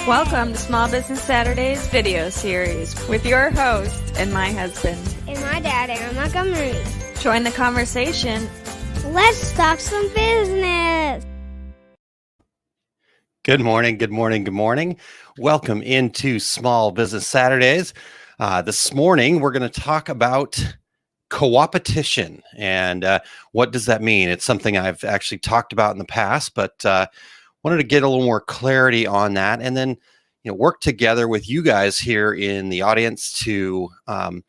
Welcome to Small Business Saturdays video series with your host and my husband. And my dad, Aaron Montgomery. Join the conversation. Let's talk some business. Good morning, good morning, good morning. Welcome into Small Business Saturdays. This morning, we're going to talk about Coopetition and what does that mean? It's something I've actually talked about in the past, but wanted to get a little more clarity on that, and then work together with you guys here in the audience to come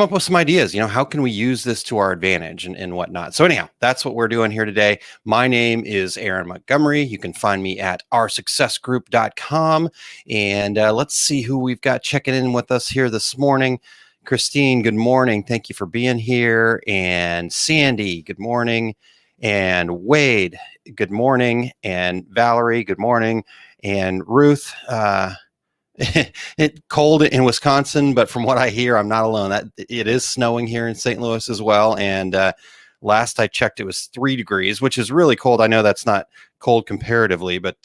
up with some ideas. How can we use this to our advantage and whatnot? So anyhow, that's what we're doing here today. My name is Aaron Montgomery. You can find me at oursuccessgroup.com, and let's see who we've got checking in with us here this morning. Christine, good morning. Thank you for being here. And Sandy, good morning. And Wade, good morning. And Valerie, good morning. And Ruth, it's cold in Wisconsin, but from what I hear, I'm not alone. That it is snowing here in St. Louis as well. And last I checked, it was 3 degrees, which is really cold. I know that's not cold comparatively, but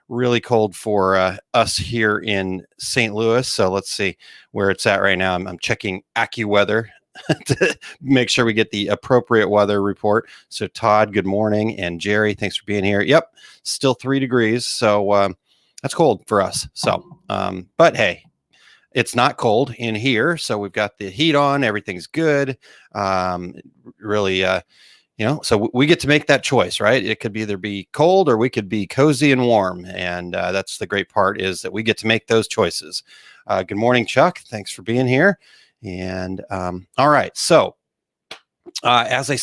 really cold for us here in St. Louis. So let's see where it's at right now. I'm checking AccuWeather to make sure we get the appropriate weather report. So Todd, good morning. And Jerry, thanks for being here. Yep, still 3 degrees. So that's cold for us. So, but hey, it's not cold in here. So we've got the heat on, everything's good. Really, so we get to make that choice, right? It could either be cold or we could be cozy and warm. And that's the great part, is that we get to make those choices. Good morning, Chuck. Thanks for being here. And all right. So as I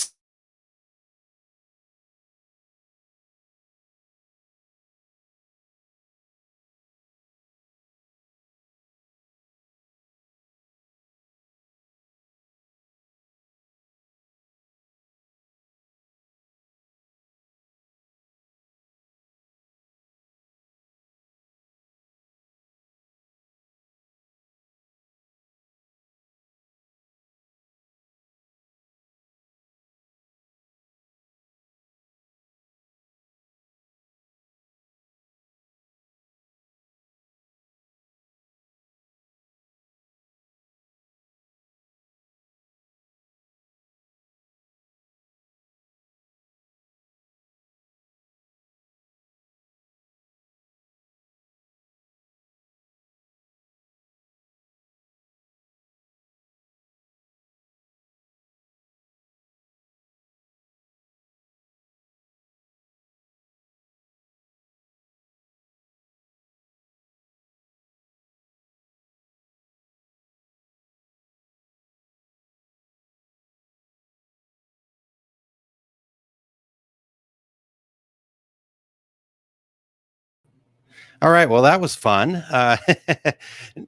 All right. Well, that was fun.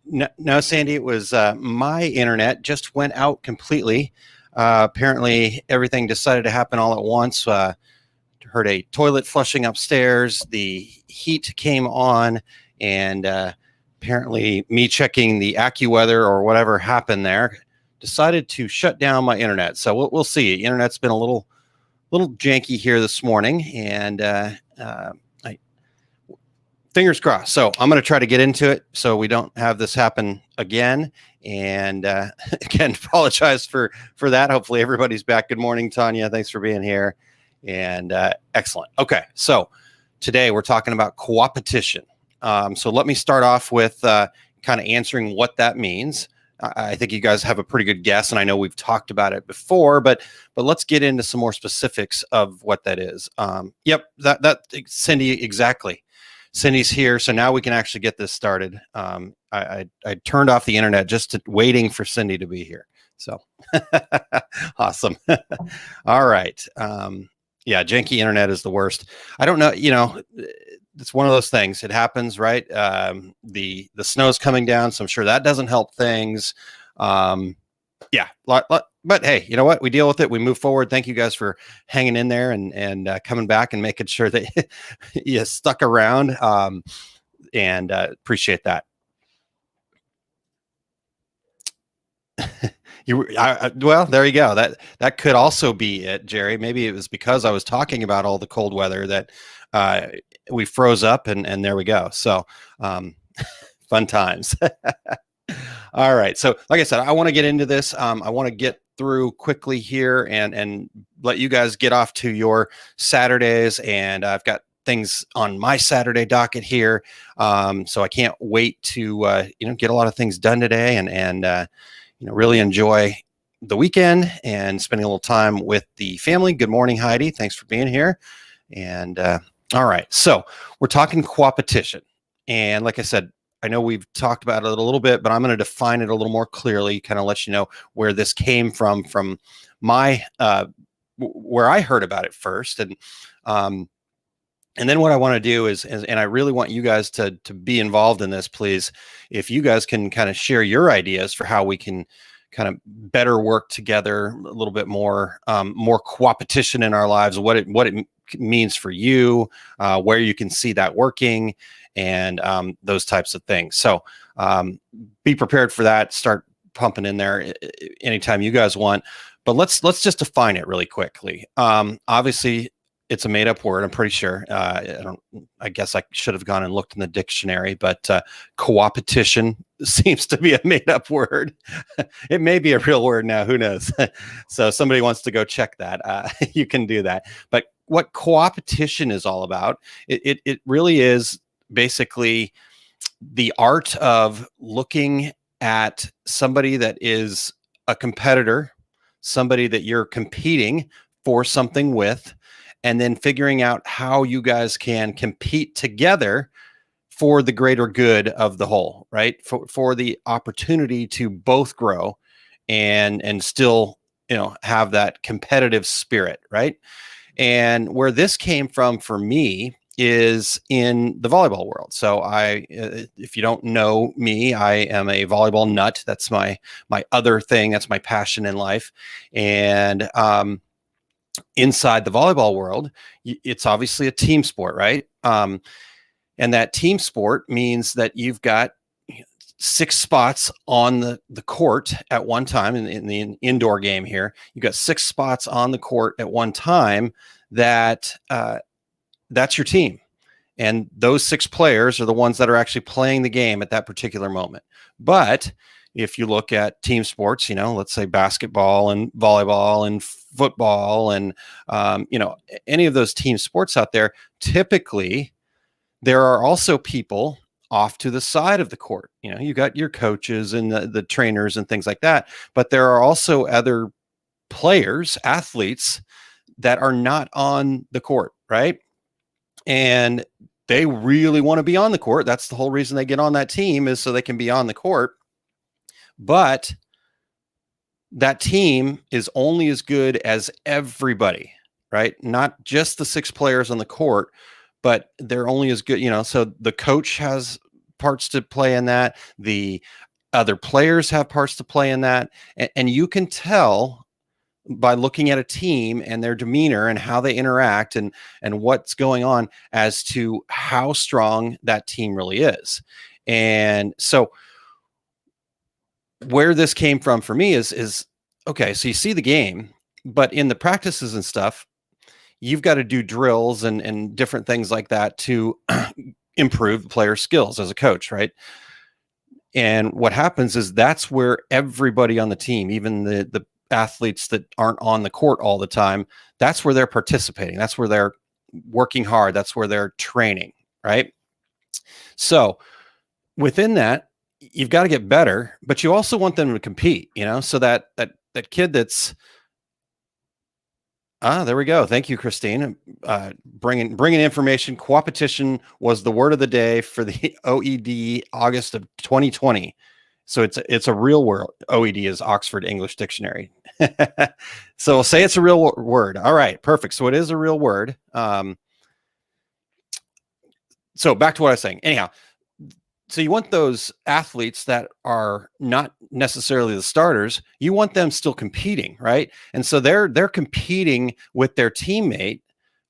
No, Sandy, it was my internet just went out completely. Apparently, everything decided to happen all at once. Heard a toilet flushing upstairs. The heat came on, and apparently, me checking the AccuWeather or whatever happened there decided to shut down my internet. So we'll see. The internet's been a little janky here this morning, and fingers crossed. So I'm going to try to get into it so we don't have this happen again. And again, apologize for that. Hopefully everybody's back. Good morning, Tanya. Thanks for being here. And excellent. Okay. So today we're talking about Coopetition. So let me start off with kind of answering what that means. I think you guys have a pretty good guess, and I know we've talked about it before, but let's get into some more specifics of what that is. Yep. That Cindy, exactly. Cindy's here, so now we can actually get this started. I turned off the internet just waiting for Cindy to be here. So awesome. All right. Yeah, janky internet is the worst. I don't know. It's one of those things. It happens, right? The snow's coming down, so I'm sure that doesn't help things. Yeah, but hey, you know what? We deal with it. We move forward. Thank you guys for hanging in there and coming back and making sure that you stuck around. And appreciate that. Well, there you go. That could also be it, Jerry. Maybe it was because I was talking about all the cold weather that we froze up, and there we go. So fun times. All right. So like I said, I want to get into this. I want to get through quickly here and let you guys get off to your Saturdays. And I've got things on my Saturday docket here. So I can't wait to, get a lot of things done today and really enjoy the weekend and spending a little time with the family. Good morning, Heidi. Thanks for being here. And all right. So we're talking Coopetition. And like I said, I know we've talked about it a little bit, but I'm going to define it a little more clearly, kind of let you know where this came from my, where I heard about it first. And then what I want to do is, and I really want you guys to be involved in this, please. If you guys can kind of share your ideas for how we can kind of better work together a little bit more, more Coopetition in our lives, what it means for you, where you can see that working, and those types of things. So be prepared for that. Start pumping in there anytime you guys want. But let's just define it really quickly. Obviously, it's a made-up word. I'm pretty sure. I guess I should have gone and looked in the dictionary, but Coopetition seems to be a made-up word. It may be a real word now. Who knows? So somebody wants to go check that. You can do that. But what Coopetition is all about, it really is basically the art of looking at somebody that is a competitor, somebody that you're competing for something with, and then figuring out how you guys can compete together for the greater good of the whole, right? For the opportunity to both grow and still, have that competitive spirit, right? And where this came from for me is in the volleyball world. So if you don't know me, I am a volleyball nut. That's my other thing. That's my passion in life. And inside the volleyball world, it's obviously a team sport, right? And that team sport means that you've got 6 spots on the court at one time in the indoor game here. You've got 6 spots on the court at one time that's your team. And those 6 players are the ones that are actually playing the game at that particular moment. But if you look at team sports, let's say basketball and volleyball and football and, any of those team sports out there, typically there are also people off to the side of the court. You got your coaches and the trainers and things like that. But there are also other players, athletes that are not on the court, right? And they really want to be on the court. That's the whole reason they get on that team, is so they can be on the court. But that team is only as good as everybody, right? Not just the 6 players on the court, but they're only as good, so the coach has parts to play in that. The other players have parts to play in that. And you can tell by looking at a team and their demeanor and how they interact and what's going on as to how strong that team really is. And so where this came from for me is okay, so you see the game, but in the practices and stuff, you've got to do drills and different things like that to improve the player skills as a coach, right? And what happens is that's where everybody on the team, even the athletes that aren't on the court all the time, that's where they're participating. That's where they're working hard. That's where they're training, right? So within that, you've got to get better, but you also want them to compete, so that kid that's, there we go. Thank you, Christine. Bringing information. Coopetition was the word of the day for the OED August of 2020. So it's a real word. OED is Oxford English Dictionary. So we'll say it's a real word. All right, perfect. So it is a real word. So back to what I was saying. Anyhow, so you want those athletes that are not necessarily the starters, you want them still competing, right? And so they're competing with their teammate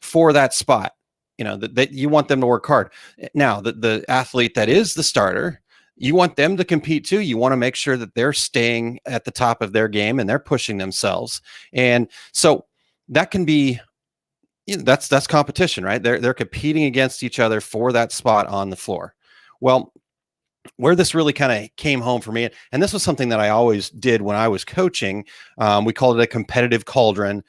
for that spot. That you want them to work hard. Now, the athlete that is the starter, you want them to compete too. You want to make sure that they're staying at the top of their game and they're pushing themselves. And so that can be That's competition, right? They're competing against each other for that spot on the floor. Well, where this really kind of came home for me, and this was something that I always did when I was coaching. We called it a competitive cauldron,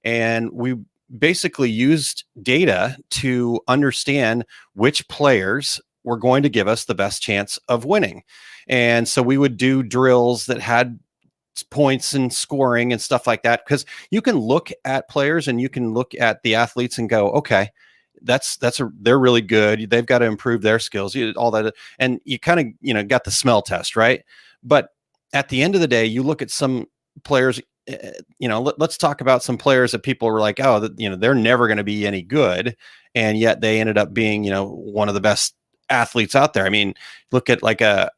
and we basically used data to understand which players were going to give us the best chance of winning. And so we would do drills that had points and scoring and stuff like that, because you can look at players and you can look at the athletes and go, okay, they're really good, they've got to improve their skills, all that, and you kind of got the smell test, right? But at the end of the day, you look at some players, let's talk about some players that people were like, oh, they're never going to be any good, and yet they ended up being one of the best athletes out there. I mean, look at like a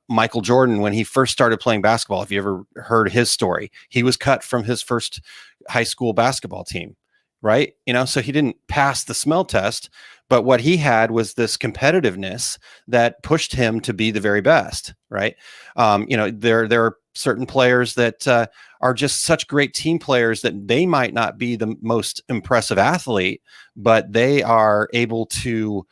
Michael Jordan when he first started playing basketball. If you ever heard his story, he was cut from his first high school basketball team, right? So he didn't pass the smell test, but what he had was this competitiveness that pushed him to be the very best, right? There are certain players that are just such great team players that they might not be the most impressive athlete, but they are able to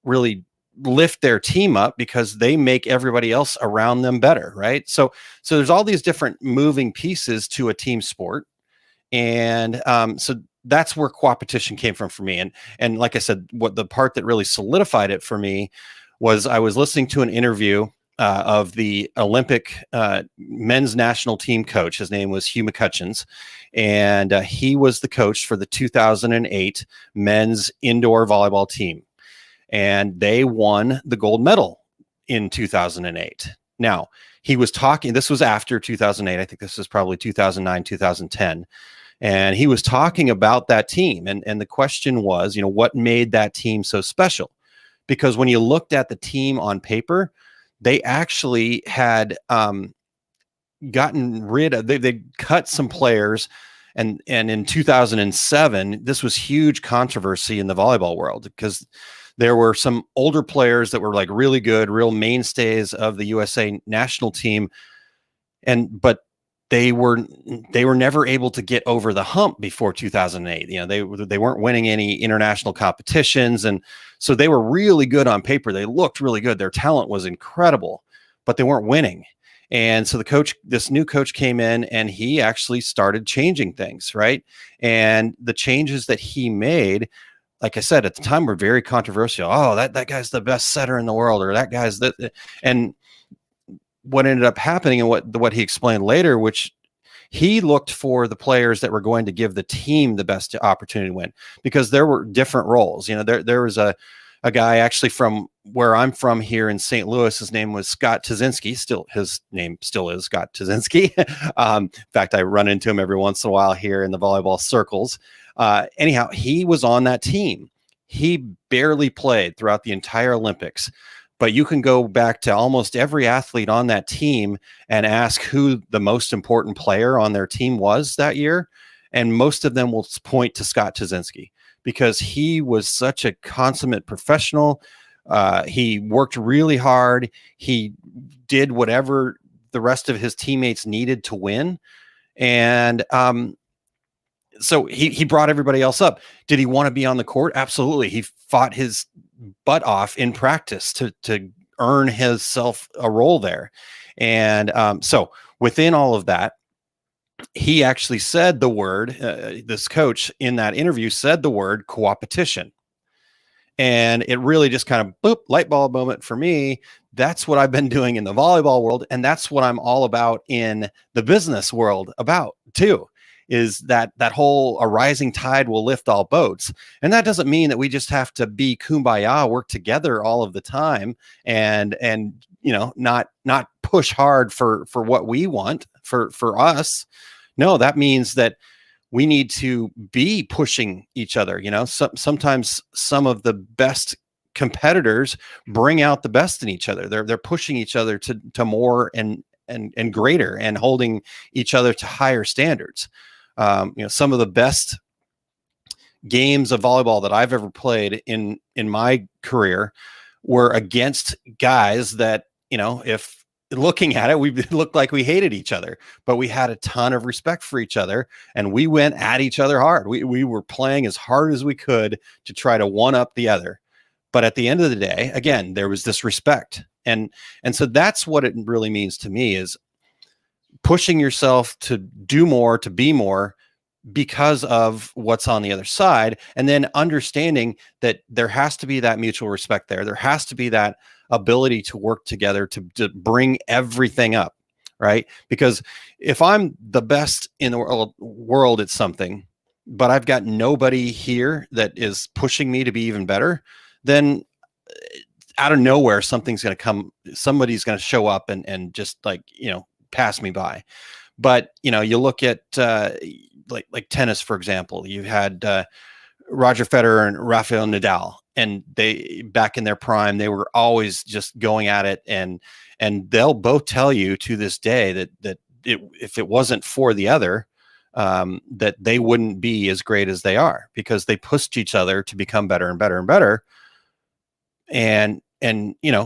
really lift their team up because they make everybody else around them better, right? So there's all these different moving pieces to a team sport, and so that's where Coopetition came from for me. And like I said, what the part that really solidified it for me was I was listening to an interview of the Olympic men's national team coach. His name was Hugh McCutcheons, and he was the coach for the 2008 men's indoor volleyball team. And they won the gold medal in 2008. Now, he was talking, this was after 2008. I think this was probably 2009, 2010. And he was talking about that team. And the question was, what made that team so special? Because when you looked at the team on paper, they actually had gotten rid of, they cut some players. And in 2007, this was huge controversy in the volleyball world because there were some older players that were like really good, real mainstays of the USA national team. But they were never able to get over the hump before 2008. They weren't winning any international competitions. And so they were really good on paper. They looked really good. Their talent was incredible, but they weren't winning. And so this new coach came in and he actually started changing things, right? And the changes that he made, like I said, at the time were very controversial. Oh, that guy's the best setter in the world, or that guy's and what ended up happening and what he explained later, which he looked for the players that were going to give the team the best opportunity to win, because there were different roles. There was a guy actually from where I'm from here in St. Louis. His name was Scott Tazinski. His name still is Scott Tazinski. In fact, I run into him every once in a while here in the volleyball circles. Anyhow, he was on that team. He barely played throughout the entire Olympics, but you can go back to almost every athlete on that team and ask who the most important player on their team was that year. And most of them will point to Scott Tazinski because he was such a consummate professional. He worked really hard. He did whatever the rest of his teammates needed to win. And so he brought everybody else up. Did he want to be on the court? Absolutely. He fought his butt off in practice to earn himself a role there. And so within all of that, he actually said the word, this coach in that interview said the word coopetition. And it really just kind of boop, light bulb moment for me. That's what I've been doing in the volleyball world. And that's what I'm all about in the business world about too, is that whole a rising tide will lift all boats. And that doesn't mean that we just have to be kumbaya, work together all of the time and not push hard for what we want for us. No, that means that we need to be pushing each other. Sometimes some of the best competitors bring out the best in each other. They're pushing each other to more and greater, and holding each other to higher standards. Some of the best games of volleyball that I've ever played in my career were against guys that, if looking at it, we looked like we hated each other, but we had a ton of respect for each other, and we went at each other hard. We were playing as hard as we could to try to one up the other. But at the end of the day, again, there was this respect. And so that's what it really means to me, is pushing yourself to do more, to be more, because of what's on the other side, and then understanding that there has to be that mutual respect there. There has to be that ability to work together to bring everything up, right? Because if I'm the best in the world at something, but I've got nobody here that is pushing me to be even better, then out of nowhere, somebody's going to show up and just pass me by. But, you look at like tennis, for example. You had Roger Federer and Rafael Nadal, and they, back in their prime, they were always just going at it, and they'll both tell you to this day that if it wasn't for the other, that they wouldn't be as great as they are, because they pushed each other to become better and better and better. And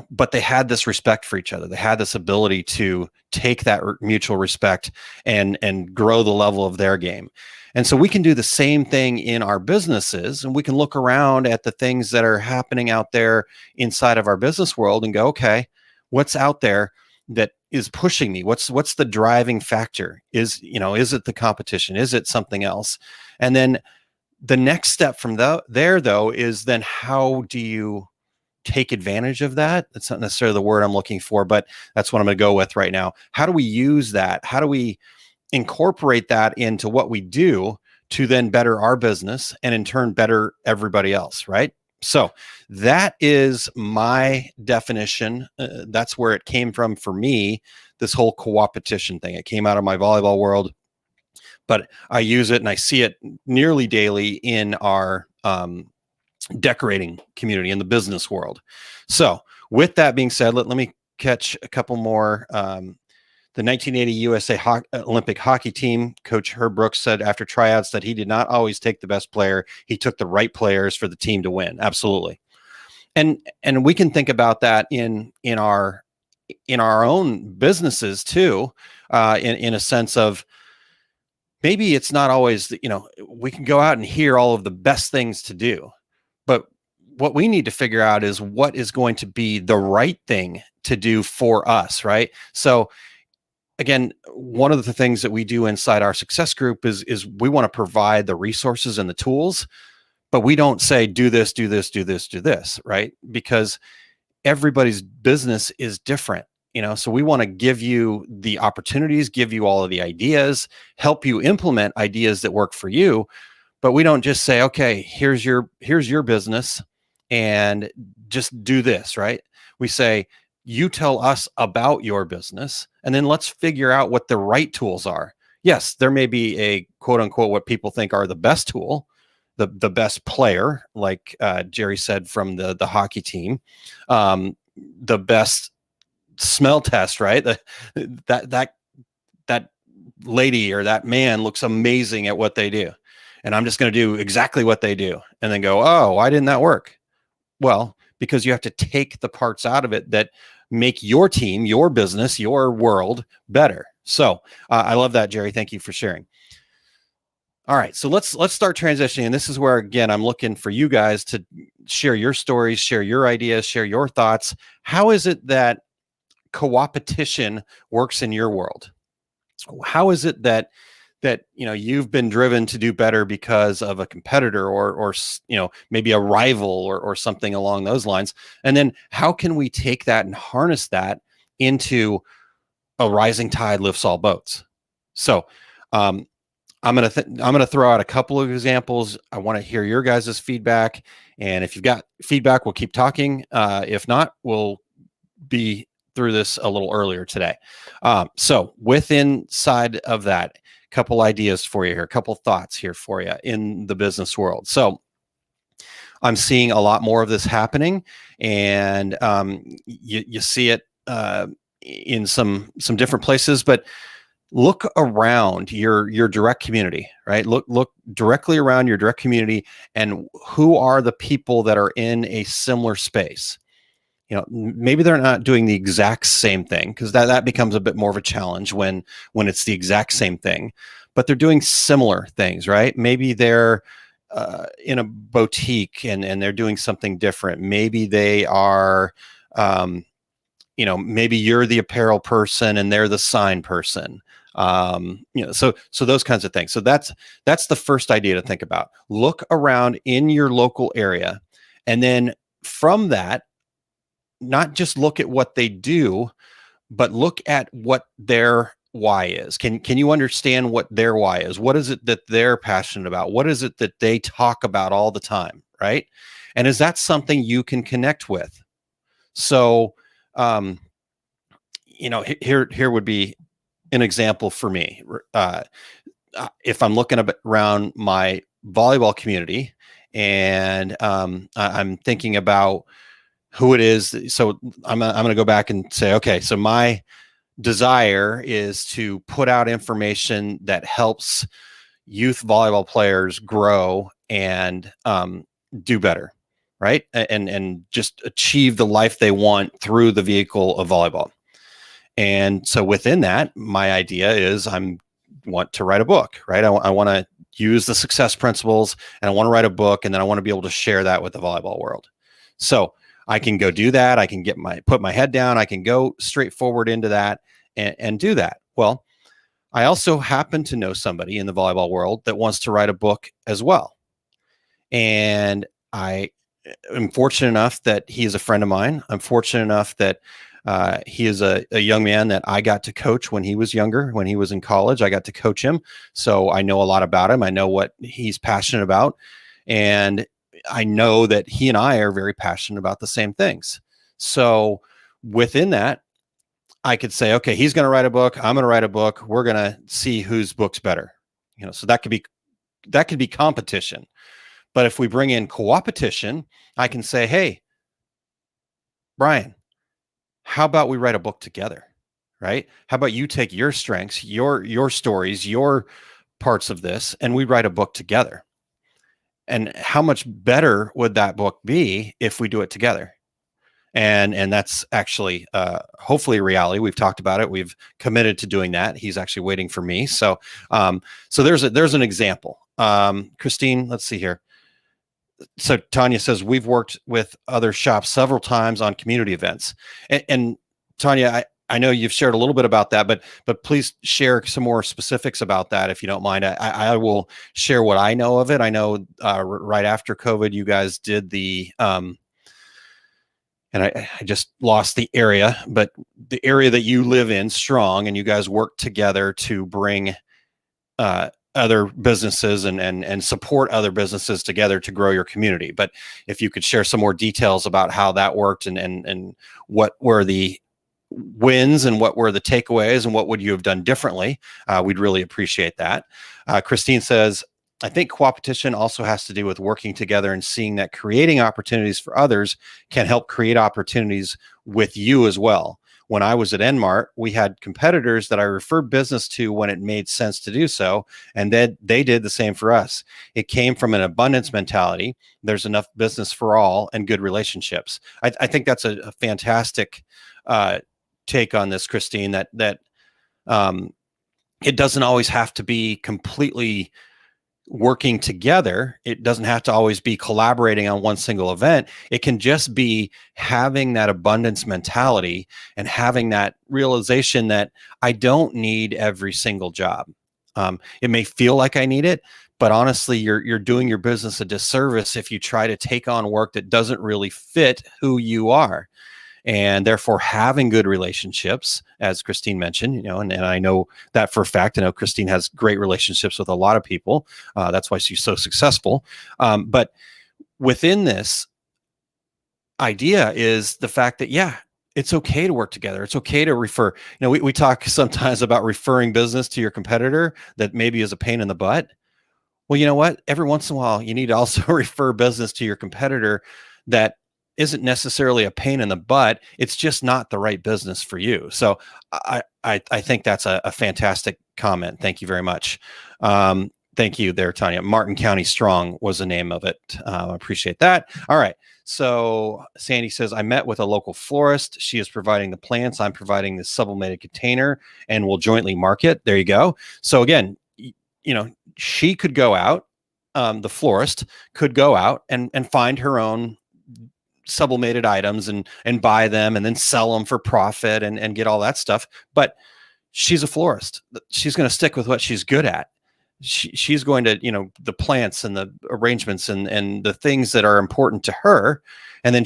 but they had this respect for each other. They had this ability to take that mutual respect and grow the level of their game. And so we can do the same thing in our businesses, and we can look around at the things that are happening out there inside of our business world and go, okay, what's out there that is pushing me? What's the driving factor? Is it the competition? Is it something else? And then the next step from there, though, is then how do you take advantage of that? That's not necessarily the word I'm looking for, but that's what I'm going to go with right now. How do we use that? How do we incorporate that into what we do to then better our business and in turn better everybody else, right? So that is my definition. That's where it came from for me, this whole coopetition thing. It came out of my volleyball world, but I use it and I see it nearly daily in our decorating community, in the business world. So with that being said, let me catch a couple more. The 1980 USA Olympic hockey team coach Herb Brooks said after tryouts that he did not always take the best player. He took the right players for the team to win. Absolutely. And we can think about that in our own businesses too, in a sense of, maybe it's not always, we can go out and hear all of the best things to do, but what we need to figure out is what is going to be the right thing to do for us, right? So again, one of the things that we do inside our success group is we want to provide the resources and the tools, but we don't say, do this, do this, do this, do this, right? Because everybody's business is different. So we want to give you the opportunities, give you all of the ideas, help you implement ideas that work for you. But we don't just say, okay, here's your business and just do this, right? We say, you tell us about your business, and then let's figure out what the right tools are. Yes, there may be a quote unquote, what people think are the best tool, the best player, like Jerry said from the hockey team, the best smell test, right? That lady or that man looks amazing at what they do, and I'm just going to do exactly what they do, and then go, oh, why didn't that work? Well, because you have to take the parts out of it that make your team, your business, your world better. So I love that, Jerry. Thank you for sharing. All right, so let's start transitioning. And this is where, again, I'm looking for you guys to share your stories, share your ideas, share your thoughts. How is it that coopetition works in your world? How is it that you've been driven to do better because of a competitor or maybe a rival or something along those lines? And then how can we take that and harness that into a rising tide lifts all boats? So I'm gonna throw out a couple of examples. I want to hear your guys' feedback, and if you've got feedback, we'll keep talking. If not, we'll be through this a little earlier today. So inside of that, couple ideas for you here, a couple thoughts here for you in the business world. So I'm seeing a lot more of this happening, and you see it in some different places, but look around your direct community, right? Look directly around your direct community, and who are the people that are in a similar space? maybe they're not doing the exact same thing, because that becomes a bit more of a challenge when it's the exact same thing, but they're doing similar things, right? Maybe they're in a boutique and they're doing something different. Maybe they are, maybe you're the apparel person and they're the sign person. So those kinds of things. So that's the first idea to think about. Look around in your local area, and then from that, not just look at what they do, but look at what their why is. Can you understand what their why is? What is it that they're passionate about? What is it that they talk about all the time, right? And is that something you can connect with? So, here would be an example for me. If I'm looking around my volleyball community, and I'm thinking about who it is. So I'm going to go back and say, okay, so my desire is to put out information that helps youth volleyball players grow and do better, right? And just achieve the life they want through the vehicle of volleyball. And so within that, my idea is want to write a book, right? I want to use the success principles, and I want to write a book, and then I want to be able to share that with the volleyball world. So I can go do that. I can put my head down. I can go straight forward into that and do that. Well, I also happen to know somebody in the volleyball world that wants to write a book as well. And I am fortunate enough that he is a friend of mine. I'm fortunate enough that he is a young man that I got to coach when he was younger. When he was in college, I got to coach him. So I know a lot about him. I know what he's passionate about. And I know that he and I are very passionate about the same things. So within that, I could say, okay, he's going to write a book. I'm going to write a book. We're going to see whose book's better. So that could be competition. But if we bring in coopetition, I can say, hey, Brian, how about we write a book together, right? How about you take your strengths, your stories, your parts of this, and we write a book together? And how much better would that book be if we do it together? And that's actually hopefully a reality. We've talked about it. We've committed to doing that. He's actually waiting for me. So there's an example. Christine, let's see here. So Tanya says, we've worked with other shops several times on community events. And Tanya, I know you've shared a little bit about that, but please share some more specifics about that if you don't mind. I will share what I know of it. I know right after COVID, you guys did the and I just lost the area, but the area that you live in, Strong, and you guys work together to bring other businesses and support other businesses together to grow your community. But if you could share some more details about how that worked and what were the wins and what were the takeaways and what would you have done differently, we'd really appreciate that. Christine says, I think coopetition also has to do with working together and seeing that creating opportunities for others can help create opportunities with you as well. When I was at Enmart, we had competitors that I referred business to when it made sense to do so, and then they did the same for us. It came from an abundance mentality. There's enough business for all and good relationships. I think that's a fantastic take on this, Christine, that it doesn't always have to be completely working together. It doesn't have to always be collaborating on one single event. It can just be having that abundance mentality and having that realization that I don't need every single job. It may feel like I need it, but honestly, you're doing your business a disservice if you try to take on work that doesn't really fit who you are. And therefore having good relationships, as Christine mentioned, and I know that for a fact. I know Christine has great relationships with a lot of people. That's why she's so successful. But within this idea is the fact that, yeah, it's okay to work together. It's okay to refer. We talk sometimes about referring business to your competitor that maybe is a pain in the butt. Well, you know what? Every once in a while, you need to also refer business to your competitor that isn't necessarily a pain in the butt. It's just not the right business for you. So I think that's a fantastic comment. Thank you very much. Thank you there, Tanya. Martin County Strong was the name of it. I appreciate that. All right. So Sandy says, I met with a local florist. She is providing the plants. I'm providing the sublimated container, and we'll jointly market. There you go. So again, she could go out, the florist could go out and find her own sublimated items and buy them and then sell them for profit and get all that stuff. But she's a florist. She's going to stick with what she's good at. She's going to, the plants and the arrangements and the things that are important to her. And then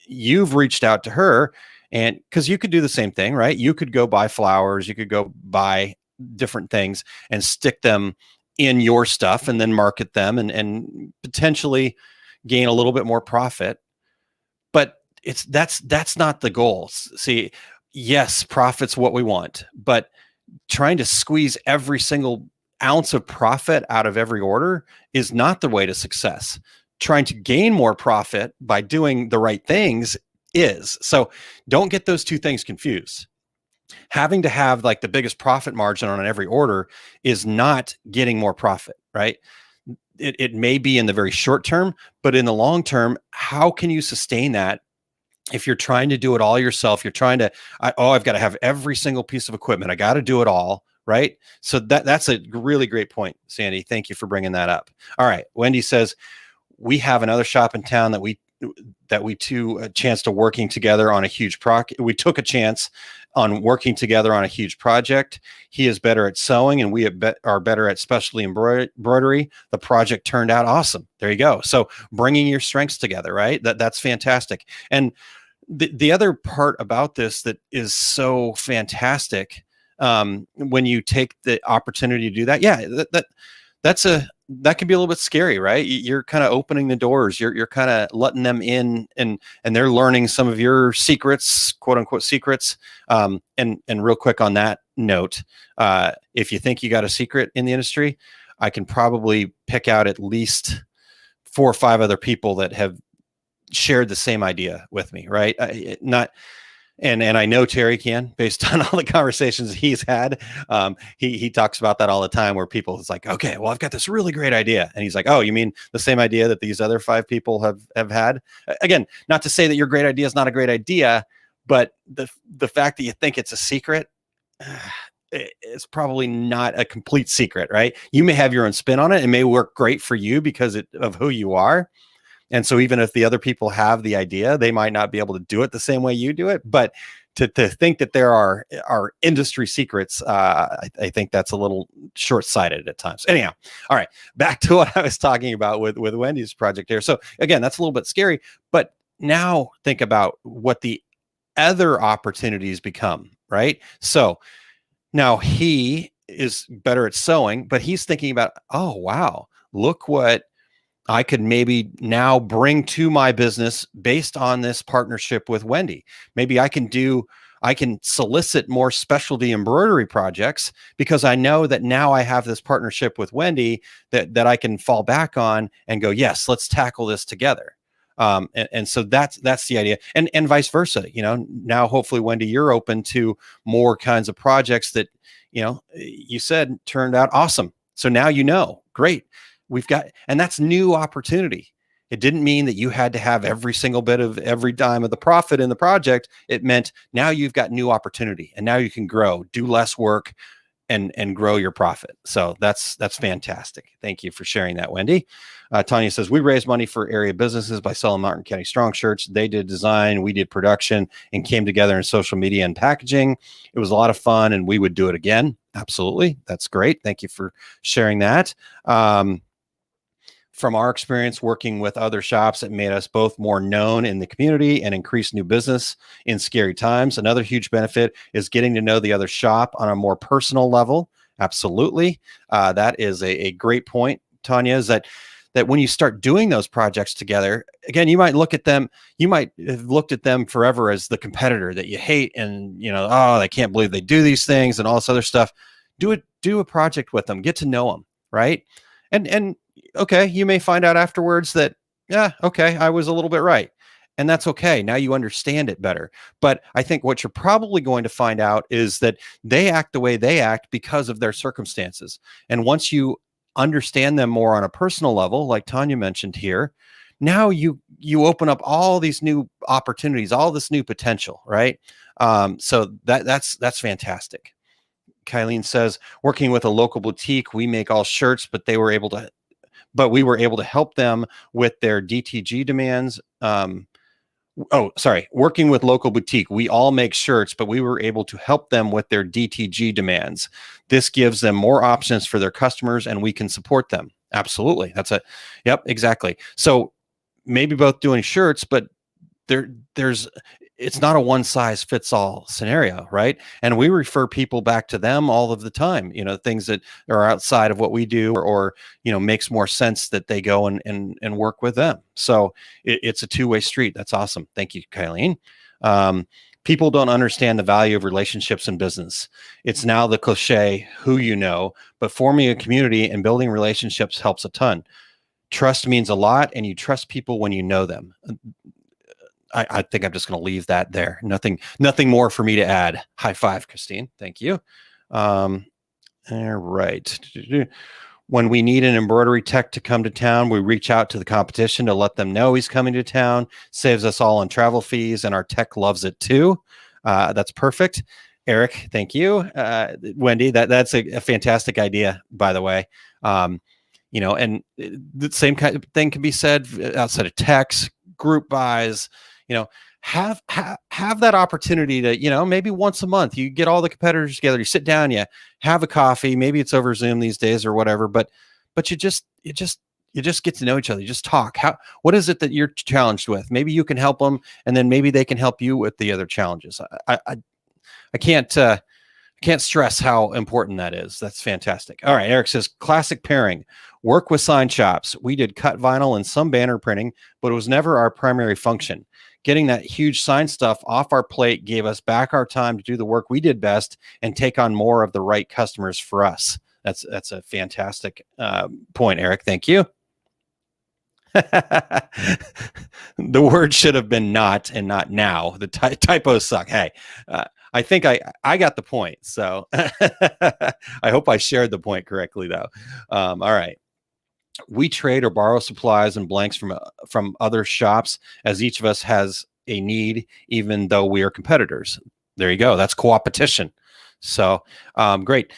you've reached out to her, and because you could do the same thing, right? You could go buy flowers, you could go buy different things and stick them in your stuff and then market them and potentially gain a little bit more profit. But that's not the goal. See, yes, profit's what we want, but trying to squeeze every single ounce of profit out of every order is not the way to success. Trying to gain more profit by doing the right things is. So don't get those two things confused. Having to have like the biggest profit margin on every order is not getting more profit, right? It may be in the very short term, but in the long term, how can you sustain that? If you're trying to do it all yourself, you're trying to, I've got to have every single piece of equipment. I got to do it all. Right. So that's a really great point, Sandy. Thank you for bringing that up. All right. Wendy says, we have another shop in town that we took a chance to working together on a huge we took a chance on working together on a huge project. He is better at sewing and we are better at specialty embroidery. The project turned out awesome. There you go. So bringing your strengths together, right? That's fantastic. And the other part about this that is so fantastic, when you take the opportunity to do that, that can be a little bit scary, right? You're kind of opening the doors. You're kind of letting them in, and they're learning some of your secrets, quote unquote secrets. And real quick on that note, if you think you got a secret in the industry, I can probably pick out at least 4 or 5 other people that have shared the same idea with me, right? And I know Terry can, based on all the conversations he's had. He talks about that all the time, where people, it's like, okay, well, I've got this really great idea. And he's like, oh, you mean the same idea that these other 5 people have had? Again, not to say that your great idea is not a great idea, but the fact that you think it's a secret, it's probably not a complete secret, right? You may have your own spin on it. It may work great for you because of who you are. And so even if the other people have the idea, they might not be able to do it the same way you do it. But to think that there are industry secrets, I think that's a little short-sighted at times. Anyhow, all right, back to what I was talking about with Wendy's project here. So again, that's a little bit scary, but now think about what the other opportunities become, right? So now he is better at sewing, but he's thinking about, oh, wow, look what I could maybe now bring to my business based on this partnership with Wendy. Maybe I can solicit more specialty embroidery projects because I know that now I have this partnership with Wendy that I can fall back on and go, yes, let's tackle this together. And so that's the idea, and vice versa. Now hopefully, Wendy, you're open to more kinds of projects that, you said turned out awesome. So now, great. And that's new opportunity. It didn't mean that you had to have every single bit of every dime of the profit in the project. It meant now you've got new opportunity, and now you can grow, do less work, and grow your profit. So that's fantastic. Thank you for sharing that, Wendy. Tanya says, we raised money for area businesses by selling Martin County Strong shirts. They did design, we did production, and came together in social media and packaging. It was a lot of fun, and we would do it again. Absolutely. That's great. Thank you for sharing that. From our experience working with other shops, it made us both more known in the community and increased new business in scary times. Another huge benefit is getting to know the other shop on a more personal level. Absolutely. That is a great point, Tanya, is that when you start doing those projects together, again, you might have looked at them forever as the competitor that you hate, and I can't believe they do these things and all this other stuff. Do a project with them, get to know them, right? And okay, you may find out afterwards that, okay, I was a little bit right. And that's okay. Now you understand it better. But I think what you're probably going to find out is that they act the way they act because of their circumstances. And once you understand them more on a personal level, like Tanya mentioned here, now you open up all these new opportunities, all this new potential, right? So that's fantastic. Kylene says, working with a local boutique, we make all shirts, but we were able to help them with their DTG demands. Working with local boutique, we all make shirts, but we were able to help them with their DTG demands. This gives them more options for their customers, and we can support them. Absolutely. Yep, exactly. So maybe both doing shirts, but it's not a one size fits all scenario, right? And we refer people back to them all of the time, things that are outside of what we do, or makes more sense that they go and work with them. So it's a two-way street. That's awesome. Thank you, Kylene. People don't understand the value of relationships in business. It's now the cliche, who you know, but forming a community and building relationships helps a ton. Trust means a lot, and you trust people when you know them. I think I'm just going to leave that there. Nothing more for me to add. High five, Christine. Thank you. All right. When we need an embroidery tech to come to town, we reach out to the competition to let them know he's coming to town. Saves us all on travel fees, and our tech loves it too. That's perfect. Eric, thank you. Wendy, that's a fantastic idea, by the way. And the same kind of thing can be said outside of techs, group buys. Have that opportunity to, maybe once a month you get all the competitors together, you sit down, you have a coffee, maybe it's over Zoom these days or whatever, but you just get to know each other. You just talk. What is it that you're challenged with? Maybe you can help them, and then maybe they can help you with the other challenges. I can't stress how important that is. That's fantastic. All right. Eric says, classic pairing, work with sign shops. We did cut vinyl and some banner printing, but it was never our primary function. Getting that huge sign stuff off our plate gave us back our time to do the work we did best and take on more of the right customers for us. That's a fantastic point, Eric. Thank you. The word should have been not and not now. The typos suck. Hey, I think I got the point. So I hope I shared the point correctly, though. All right. We trade or borrow supplies and blanks from other shops, as each of us has a need, even though we are competitors. There you go. That's Coopetition. So great.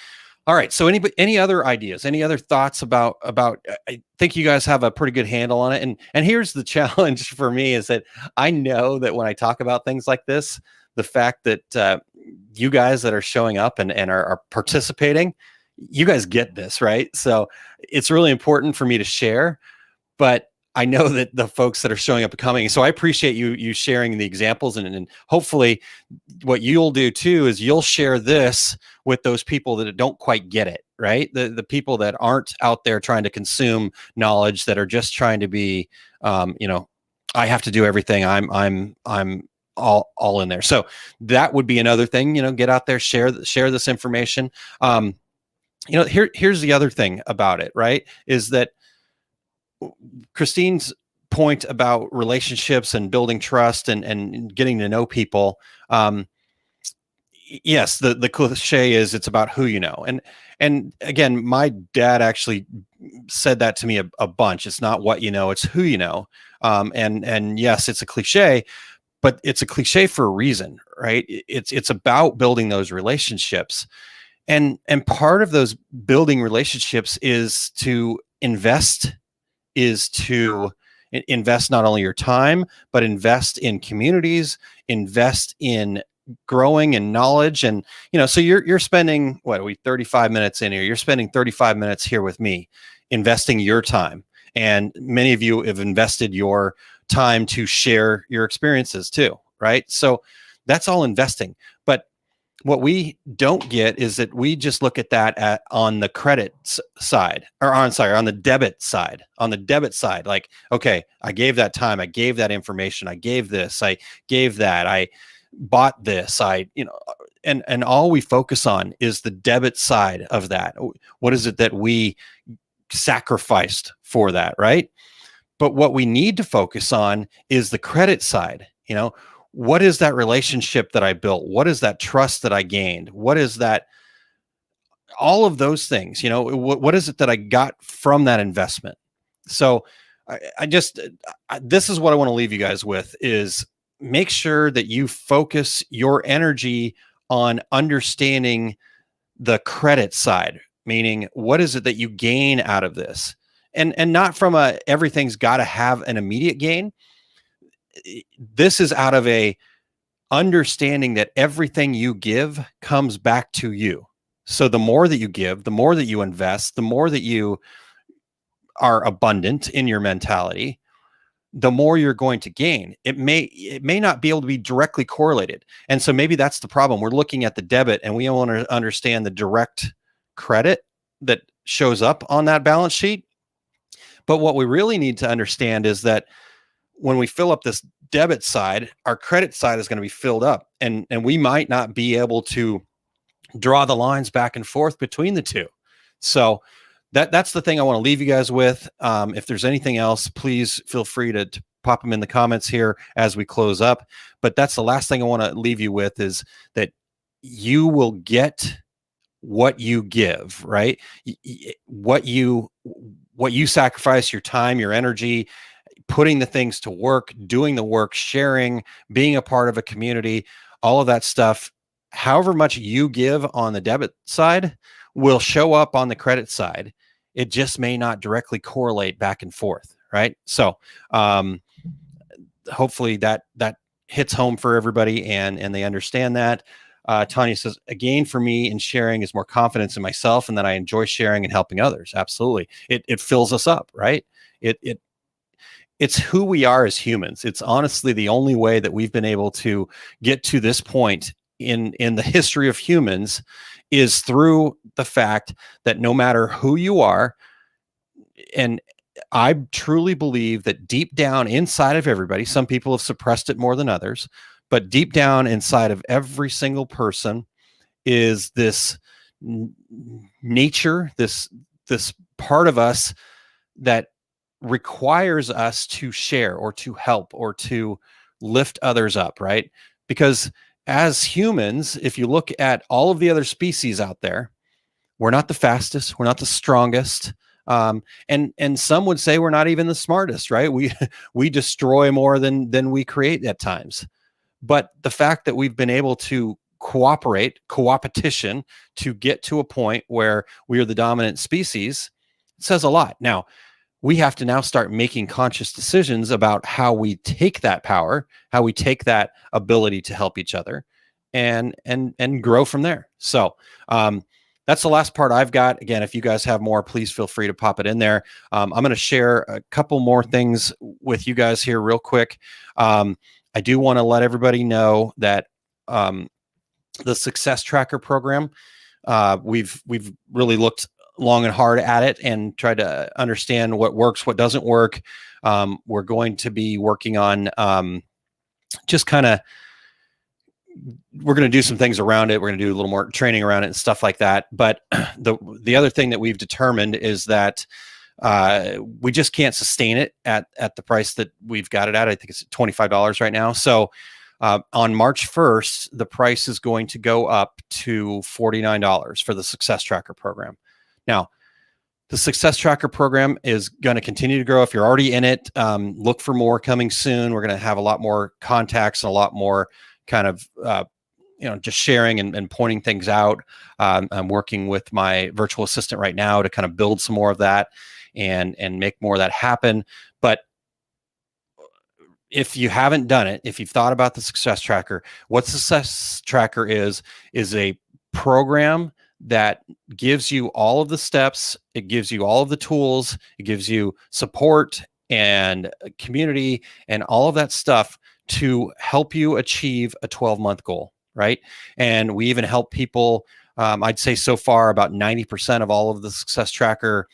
All right. So any other ideas, any other thoughts about, I think you guys have a pretty good handle on it. And here's the challenge for me is that I know that when I talk about things like this, the fact that you guys that are showing up and are participating, you guys get this, right? So it's really important for me to share, but I know that the folks that are showing up and coming. So I appreciate you sharing the examples, and hopefully what you'll do too is you'll share this with those people that don't quite get it, right? The people that aren't out there trying to consume knowledge, that are just trying to be, I have to do everything. I'm all in there. So that would be another thing, get out there, share this information. Here's the other thing about it, right? Is that Christine's point about relationships and building trust and getting to know people. Yes, the cliche is it's about who you know. And again, my dad actually said that to me a bunch. It's not what you know, it's who you know. And yes, it's a cliche, but it's a cliche for a reason, right? It's about building those relationships. And part of those building relationships is to invest not only your time, but invest in communities, invest in growing in knowledge. And, so you're spending, 35 minutes in here, you're spending 35 minutes here with me, investing your time. And many of you have invested your time to share your experiences too, right? So that's all investing. But what we don't get is that we just look at that on the credit side, on the debit side. On the debit side, like, okay, I gave that time, I gave that information, I gave this, I gave that, I bought this, and all we focus on is the debit side of that. What is it that we sacrificed for that, right? But what we need to focus on is the credit side. What is that relationship that I built? What is that trust that I gained? What is that all of those things, what is it that I got from that investment? So this is what I want to leave you guys with is make sure that you focus your energy on understanding the credit side, meaning what is it that you gain out of this? And not from everything's got to have an immediate gain. This is out of a understanding that everything you give comes back to you. So the more that you give, the more that you invest, the more that you are abundant in your mentality, the more you're going to gain. It may not be able to be directly correlated. And so maybe that's the problem. We're looking at the debit and we want to understand the direct credit that shows up on that balance sheet. But what we really need to understand is that when we fill up this debit side, our credit side is going to be filled up, and we might not be able to draw the lines back and forth between the two. So that's the thing I want to leave you guys with. If there's anything else, please feel free to pop them in the comments here as we close up. But that's the last thing I want to leave you with, is that you will get what you give, right? What you sacrifice, your time, your energy, putting the things to work, doing the work, sharing, being a part of a community, all of that stuff, however much you give on the debit side will show up on the credit side. It just may not directly correlate back and forth, right? So hopefully that hits home for everybody and they understand that. Tanya says, again, for me in sharing is more confidence in myself and that I enjoy sharing and helping others. Absolutely. It fills us up, right? It's who we are as humans. It's honestly the only way that we've been able to get to this point in the history of humans is through the fact that no matter who you are, and I truly believe that deep down inside of everybody, some people have suppressed it more than others, but deep down inside of every single person is this nature, this part of us that requires us to share or to help or to lift others up, right? Because as humans, if you look at all of the other species out there, we're not the fastest, we're not the strongest, and some would say we're not even the smartest, right? We destroy more than we create at times. But the fact that we've been able to coopetition to get to a point where we are the dominant species says a lot. Now, we have to now start making conscious decisions about how we take that power, how we take that ability to help each other and grow from there. So that's the last part I've got. Again, if you guys have more, please feel free to pop it in there. I'm going to share a couple more things with you guys here real quick. I do want to let everybody know that the Success Tracker program, we've really looked long and hard at it and tried to understand what works, what doesn't work. We're going to be working on we're going to do some things around it. We're going to do a little more training around it and stuff like that. But the other thing that we've determined is that we just can't sustain it at the price that we've got it at. I think it's $25 right now. So on March 1st, the price is going to go up to $49 for the Success Tracker program. Now, the Success Tracker program is going to continue to grow. If you're already in it, look for more coming soon. We're going to have a lot more contacts and a lot more kind of, just sharing and pointing things out. I'm working with my virtual assistant right now to kind of build some more of that and make more of that happen. But if you haven't done it, if you've thought about the Success Tracker, what Success Tracker is a program that gives you all of the steps, it gives you all of the tools, it gives you support and community and all of that stuff to help you achieve a 12-month goal, right? And we even help people, I'd say so far about 90% of all of the Success Tracker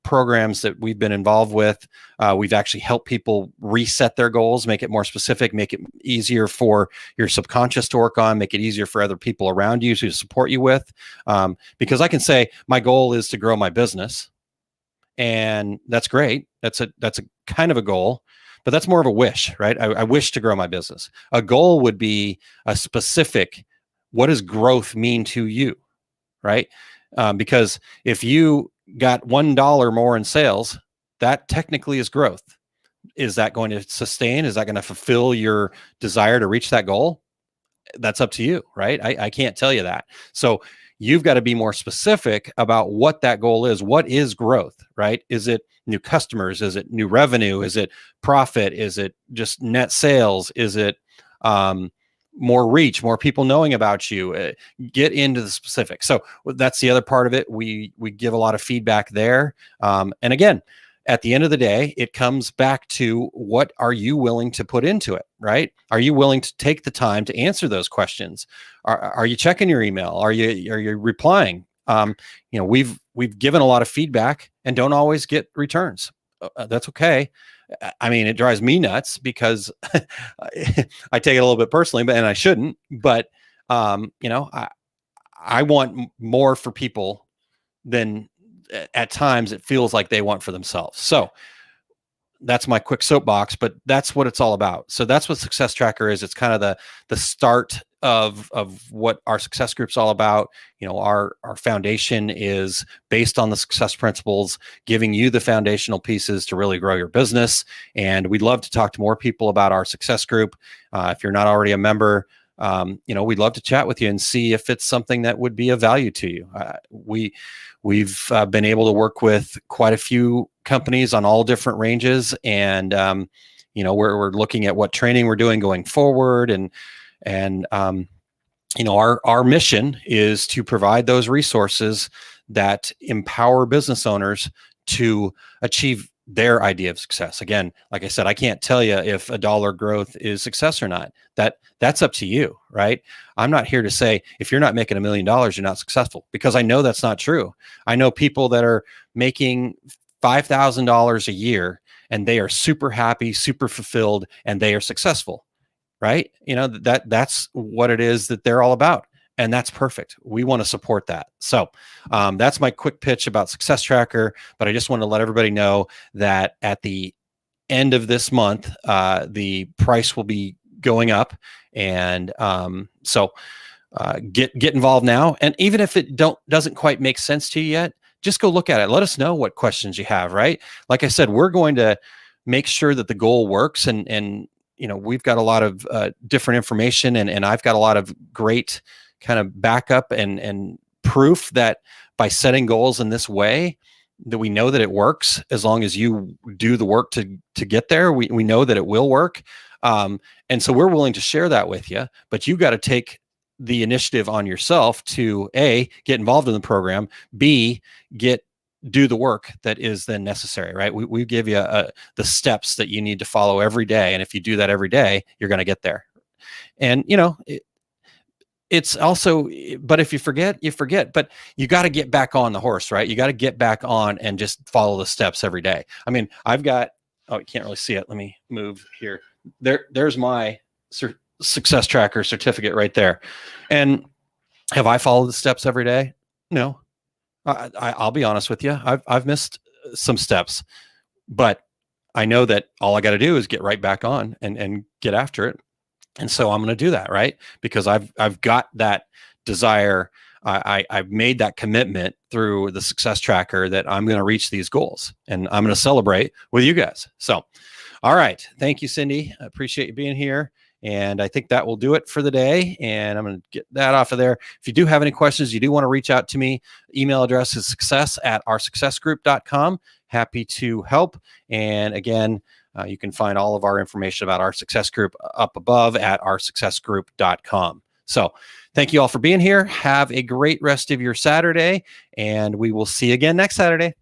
programs that we've been involved with, we've actually helped people reset their goals, make it more specific, make it easier for your subconscious to work on, make it easier for other people around you to support you with. Because I can say my goal is to grow my business, and that's great. That's a kind of a goal, but that's more of a wish, right? I wish to grow my business. A goal would be a specific, what does growth mean to you, right? Because if you got $1 more in sales, that technically is growth. Is that going to sustain? Is that going to fulfill your desire to reach that goal? That's up to you, right? I can't tell you that. So you've got to be more specific about what that goal is. What is growth, right? Is it new customers? Is it new revenue? Is it profit? Is it just net sales? Is it more reach, more people knowing about you? Get into the specifics. So that's the other part of it. We give a lot of feedback there. And again, at the end of the day, it comes back to what are you willing to put into it, right? Are you willing to take the time to answer those questions? Are you checking your email? Are you replying? We've given a lot of feedback and don't always get returns. That's okay. I mean, it drives me nuts because I take it a little bit personally, and I shouldn't. But I want more for people than at times it feels like they want for themselves. So that's my quick soapbox, but that's what it's all about. So that's what Success Tracker is. It's kind of the start of what our success group's all about. Our foundation is based on the success principles, giving you the foundational pieces to really grow your business. And we'd love to talk to more people about our success group. If you're not already a member, we'd love to chat with you and see if it's something that would be of value to you. We've been able to work with quite a few companies on all different ranges, and we're looking at what training we're doing going forward, and our mission is to provide those resources that empower business owners to achieve their idea of success. Again, like I said, I can't tell you if $1 growth is success or not. That's up to you, right? I'm not here to say if you're not making $1 million, you're not successful, because I know that's not true. I know people that are making $5,000 a year and they are super happy, super fulfilled, and they are successful, right? That's what it is that they're all about. And that's perfect. We want to support that. So that's my quick pitch about Success Tracker. But I just want to let everybody know that at the end of this month, the price will be going up. And so get involved now. And even if it doesn't quite make sense to you yet, just go look at it. Let us know what questions you have, right? Like I said, we're going to make sure that the goal works. And we've got a lot of different information, and I've got a lot of great kind of backup and proof that by setting goals in this way, that we know that it works. As long as you do the work to get there, we know that it will work. And so we're willing to share that with you, but you got to take the initiative on yourself to A, get involved in the program, B, do the work that is then necessary, right? We give you the steps that you need to follow every day. And if you do that every day, you're going to get there. And, it's also, but if you forget, but you got to get back on the horse, right? You got to get back on and just follow the steps every day. I mean, you can't really see it. Let me move here. There's my Success Tracker certificate right there. And have I followed the steps every day? No. I'll be honest with you. I've missed some steps, but I know that all I got to do is get right back on and get after it. And so I'm going to do that, right? Because I've got that desire. I've made that commitment through the Success Tracker that I'm going to reach these goals, and I'm going to celebrate with you guys. So, all right. Thank you, Cindy. I appreciate you being here. And I think that will do it for the day. And I'm going to get that off of there. If you do have any questions, you do want to reach out to me, email address is success@oursuccessgroup.com. Happy to help. And again, you can find all of our information about our success group up above at oursuccessgroup.com. So thank you all for being here. Have a great rest of your Saturday, and we will see you again next Saturday.